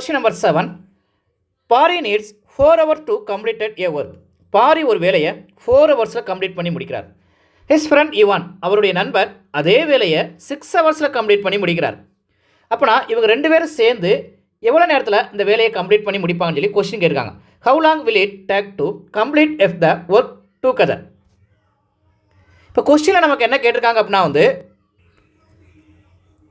Question number 7. Pari needs 4 hours to complete a work. Pari ஒரு வேலையை 4 ஹவர்ஸில் கம்ப்ளீட் பண்ணி முடிக்கிறார். ஹிஸ் ஃப்ரெண்ட் இவான் அவருடைய நண்பர் அதே வேலையை 6 ஹவர்ஸில் கம்ப்ளீட் பண்ணி முடிக்கிறார். அப்போனா இவங்க ரெண்டு பேரும் சேர்ந்து எவ்வளோ நேரத்தில் இந்த வேலையை கம்ப்ளீட் பண்ணி முடிப்பாங்கன்னு சொல்லி கொஸ்டின் கேட்குறாங்க. How long will it take to complete F the work together. இப்போ கொஸ்டினில் நமக்கு என்ன கேட்டிருக்காங்க அப்படின்னா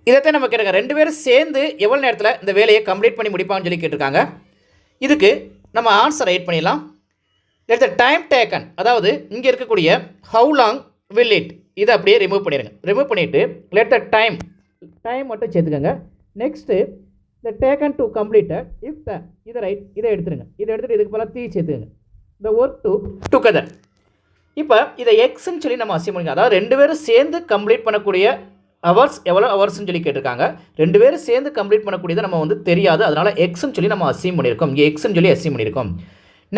இதைத்தான் நம்ம கேட்டிருக்காங்க, ரெண்டு பேரும் சேர்ந்து எவ்வளோ நேரத்தில் இந்த வேலையை கம்ப்ளீட் பண்ணி முடிப்பாங்கன்னு சொல்லி கேட்டிருக்காங்க. இதுக்கு நம்ம ஆன்சர் ரைட் பண்ணிடலாம். லெட் த டைம் டேக்கன், அதாவது இங்கே இருக்கக்கூடிய ஹவு லாங் வில் இட் இதை அப்படியே ரிமூவ் பண்ணிடுங்க. ரிமூவ் பண்ணிவிட்டு லெட் த டைம் மட்டும் சேர்த்துக்கோங்க. Next the taken to completed if the இதை ரைட் இதை எடுத்துருங்க. இதை எடுத்துகிட்டு இதுக்கு போல சேர்த்துக்கங்க. The work together. இப்போ இதை எக்ஸ்ன்னு சொல்லி நம்ம அசியம் பண்ணிக்கலாம். அதாவது ரெண்டு பேரும் சேர்ந்து கம்ப்ளீட் பண்ணக்கூடிய ஹவர்ஸ் எவ்வளோ ஹவர்ஸ்ன்னு சொல்லி கேட்டிருக்காங்க. ரெண்டு பேரும் சேர்ந்து கம்ப்ளீட் பண்ணக்கூடியதை நம்ம தெரியாது, அதனால் எக்ஸ்ன்னு சொல்லி நம்ம அசியம் பண்ணியிருக்கோம். இங்கே எக்ஸ்ன்னு சொல்லி அசியம் பண்ணியிருக்கோம்.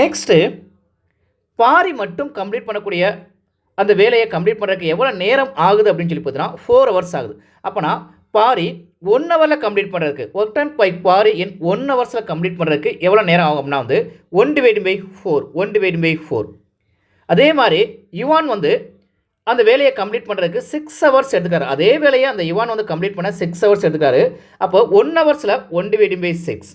நெக்ஸ்ட்டு பாரி மட்டும் கம்ப்ளீட் பண்ணக்கூடிய அந்த வேலையை கம்ப்ளீட் பண்ணுறதுக்கு எவ்வளோ நேரம் ஆகுது அப்படின்னு சொல்லி பார்த்தீங்கன்னா 4 ஹவர்ஸ் ஆகுது. அப்போனா பாரி 1 ஹவரில் கம்ப்ளீட் பண்ணுறதுக்கு ஒர்க் டைம் பை பாரி இன் 1 ஹவர்ஸில் கம்ப்ளீட் பண்ணுறதுக்கு எவ்வளோ நேரம் ஆகும் அப்படின்னா 1/4. அதே மாதிரி யுவான் அந்த வேலையை கம்ப்ளீட் பண்ணுறதுக்கு 6 ஹவர்ஸ் எடுத்துக்காரு. அதே வேலையை அந்த யுவான் கம்ப்ளீட் பண்ண 6 ஹவர்ஸ் எடுத்துக்காரு. அப்போ 1 ஹவர்ஸில் 1/6.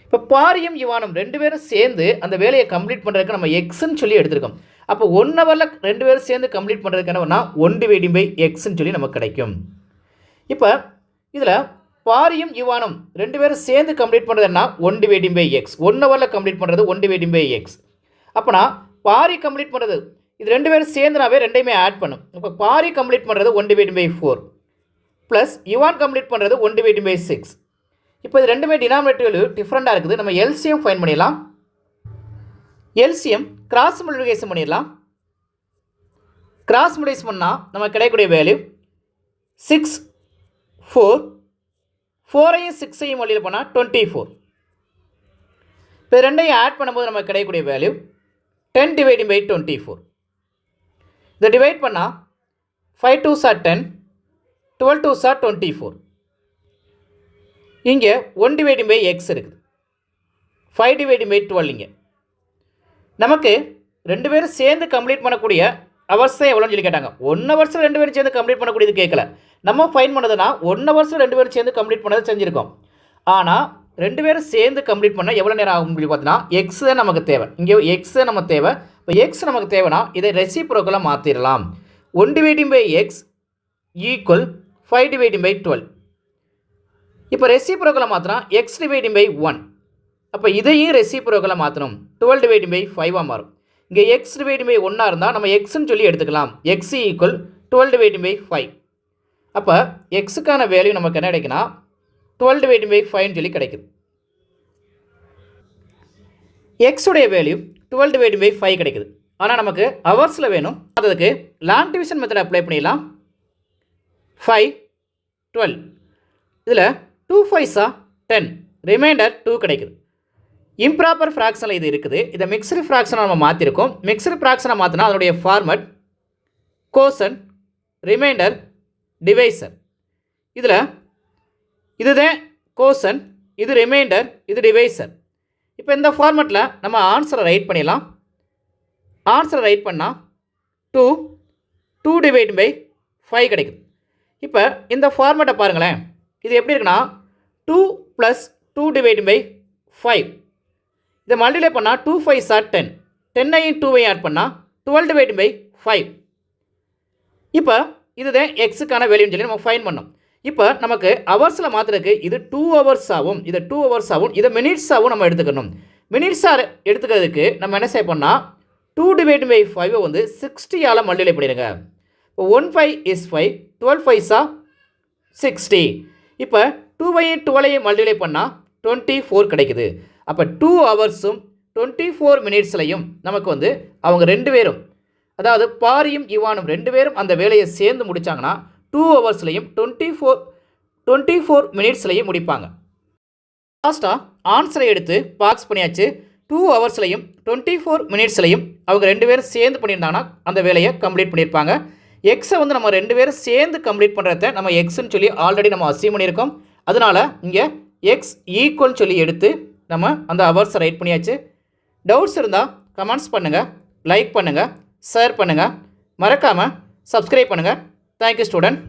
இப்போ பாரியும் யுவானும் ரெண்டு பேரும் சேர்ந்து அந்த வேலையை கம்ப்ளீட் பண்ணுறதுக்கு நம்ம எக்ஸ்ன்னு சொல்லி எடுத்துருக்கோம். அப்போ 1 ஹவரில் ரெண்டு பேரும் சேர்ந்து கம்ப்ளீட் பண்ணுறதுக்கு என்னன்னா 1/xன்னு சொல்லி நமக்கு கிடைக்கும். இப்போ இதில் பாரியும் யுவானும் ரெண்டு பேரும் சேர்ந்து கம்ப்ளீட் பண்ணுறதுன்னா 1/x. 1 ஹவரில் கம்ப்ளீட் பண்ணுறது 1/x. அப்போனா பாரி கம்ப்ளீட் பண்ணுறது இது ரெண்டு பேரும் சேர்ந்துனாவே ரெண்டையுமே ஆட் பண்ணும். இப்போ பாரி கம்ப்ளீட் பண்ணுறது 1/4 ப்ளஸ் யுவான் கம்ப்ளீட் பண்ணுறது 1/6. இப்போ இது ரெண்டுமே டினாமினேட்டர் டிஃப்ரெண்ட்டாக இருக்குது. நம்ம எல்சிஎம் ஃபைன் பண்ணிடலாம். எல்சிஎம் கிராஸ் மல்டிப்ளிகேஷன் பண்ணிடலாம். கிராஸ் மல்டிப்ளிகேஷன் பண்ணால் நமக்கு கிடைக்கக்கூடிய வேல்யூ 6 4 4ஐயும் 6ஐயும் வழியில் போனால் 24. இப்போ ரெண்டையும் ஆட் பண்ணும்போது நமக்கு கிடைக்கக்கூடிய வேல்யூ 10/24. இதை டிவைட் பண்ணால் 5 2s are 10, 12 2s are 24. இங்கே 1/x இருக்குது, 5/12 இங்கே. நமக்கு ரெண்டு பேரும் சேர்ந்து கம்ப்ளீட் பண்ணக்கூடிய ஹவர்ஸ் தான் எவ்வளோன்னு சொல்லி கேட்டாங்க. 1 ஹவர்ஸில் ரெண்டு பேரும் சேர்ந்து கம்ப்ளீட் பண்ணக்கூடியது கேட்கல. நம்ம ஃபைன் பண்ணதுன்னா 1 ஹவர்ஸில் ரெண்டு பேரும் சேர்ந்து கம்ப்ளீட் பண்ணது செஞ்சுருக்கோம். ஆனால் ரெண்டு பேரும் சேர்ந்து கம்ப்ளீட் பண்ண எவ்வளோ நேரம் ஆகும் சொல்லி பார்த்தீங்கன்னா எக்ஸ் தான் நமக்கு தேவை. இங்கே எக்ஸ் தான் நமக்கு தேவை. இப்போ எக்ஸ் நமக்கு தேவைன்னா இதை ரெசிப்ரோக்கலாக மாற்றிடலாம். 1/x equal 5/12. இப்போ ரெசிப்ரோக்கலாக மாற்றினா x/1. அப்போ இதையும் ரெசிப்ரோக்கலாக மாற்றணும். 12/5 மாறும். இங்கே x/1 இருந்தால் நம்ம எக்ஸ்ன்னு சொல்லி எடுத்துக்கலாம். x equal 12/5. அப்போ எக்ஸுக்கான வேல்யூ நமக்கு என்ன கிடைக்குன்னா 12/5 சொல்லி கிடைக்குது. எக்ஸுடைய வேல்யூ 12/5 கிடைக்குது. ஆனால் நமக்கு ஹவர்ஸில் வேணும். அதுக்கு லாங் டிவிஷன் மெத்தட் அப்ளை பண்ணிடலாம். 5 12 இதில் 2 5s are 10, ரிமைண்டர் 2 கிடைக்குது. இம்ப்ராப்பர் ஃப்ராக்ஷனில் இது இருக்குது. இதை மிக்சடு ஃப்ராக்ஷனாக நம்ம மாற்றிருக்கோம். மிக்சடு ஃப்ராக்ஷனாக மாற்றினா அதனுடைய ஃபார்மட் கோசன் ரிமைண்டர் டிவைசர். இதில் இதுதான் கோசன், இது ரிமைண்டர், இது டிவைசர். இப்போ இந்த ஃபார்மெட்டில் நம்ம ஆன்சரை ரைட் பண்ணிடலாம். ஆன்சரை ரைட் பண்ணால் 2/5 கிடைக்குது. இப்போ இந்த ஃபார்மெட்டை பாருங்களேன். இது எப்படி இருக்குன்னா 2 + 2/5. இதை மல்டிப்ளை பண்ணால் 2 5s are 10, 10ஐயும் 2ஐயும் ஆட் பண்ணால் 12/5. இப்போ இதுதான் எக்ஸுக்கான வேல்யூன்னு சொல்லி நம்ம ஃபைன் பண்ணோம். இப்போ நமக்கு ஹவர்ஸில் மாற்றுறதுக்கு இது 2 ஹவர்ஸ் ஆகும், இதை 2 ஹவர்ஸ் ஆகும், இதை மினிட்ஸாகவும் நம்ம எடுத்துக்கணும். மினிட்ஸாக எடுத்துக்கிறதுக்கு நம்ம என்ன செய்ய பண்ணால் 2/5 60ஆல் மல்டிப்ளை பண்ணிடுங்க. இப்போ 1 5 is 5, 12 5s are 60. இப்போ 2ஐயும் 12ஐயும் மல்டிப்ளை பண்ணால் 24 கிடைக்குது. அப்போ 2 ஹவர்ஸும் 24 மினிட்ஸ்லையும் நமக்கு அவங்க ரெண்டு பேரும், அதாவது பாரியும் யுவானும் ரெண்டு பேரும் அந்த வேலையை சேர்ந்து முடித்தாங்கன்னா 2 ஹவர்ஸ்லையும் 24 மினிட்ஸ்லையும் முடிப்பாங்க. லாஸ்ட்டாக ஆன்சரை எடுத்து பாக்ஸ் பண்ணியாச்சு. 2 ஹவர்ஸ்லையும் 24 மினிட்ஸ்லையும் அவங்க ரெண்டு பேரும் சேர்ந்து பண்ணியிருந்தாங்கன்னா அந்த வேலையை கம்ப்ளீட் பண்ணியிருப்பாங்க. எக்ஸை நம்ம ரெண்டு பேரும் சேர்ந்து கம்ப்ளீட் பண்ணுறத நம்ம எக்ஸ்ன்னு சொல்லி ஆல்ரெடி நம்ம அசீவ் பண்ணியிருக்கோம். அதனால் இங்கே எக்ஸ் ஈக்குவல் சொல்லி எடுத்து நம்ம அந்த ஹவர்ஸை ரைட் பண்ணியாச்சு. டவுட்ஸ் இருந்தால் கமெண்ட்ஸ் பண்ணுங்கள், லைக் பண்ணுங்கள், ஷேர் பண்ணுங்கள், மறக்காமல் சப்ஸ்கிரைப் பண்ணுங்கள். Thank you student.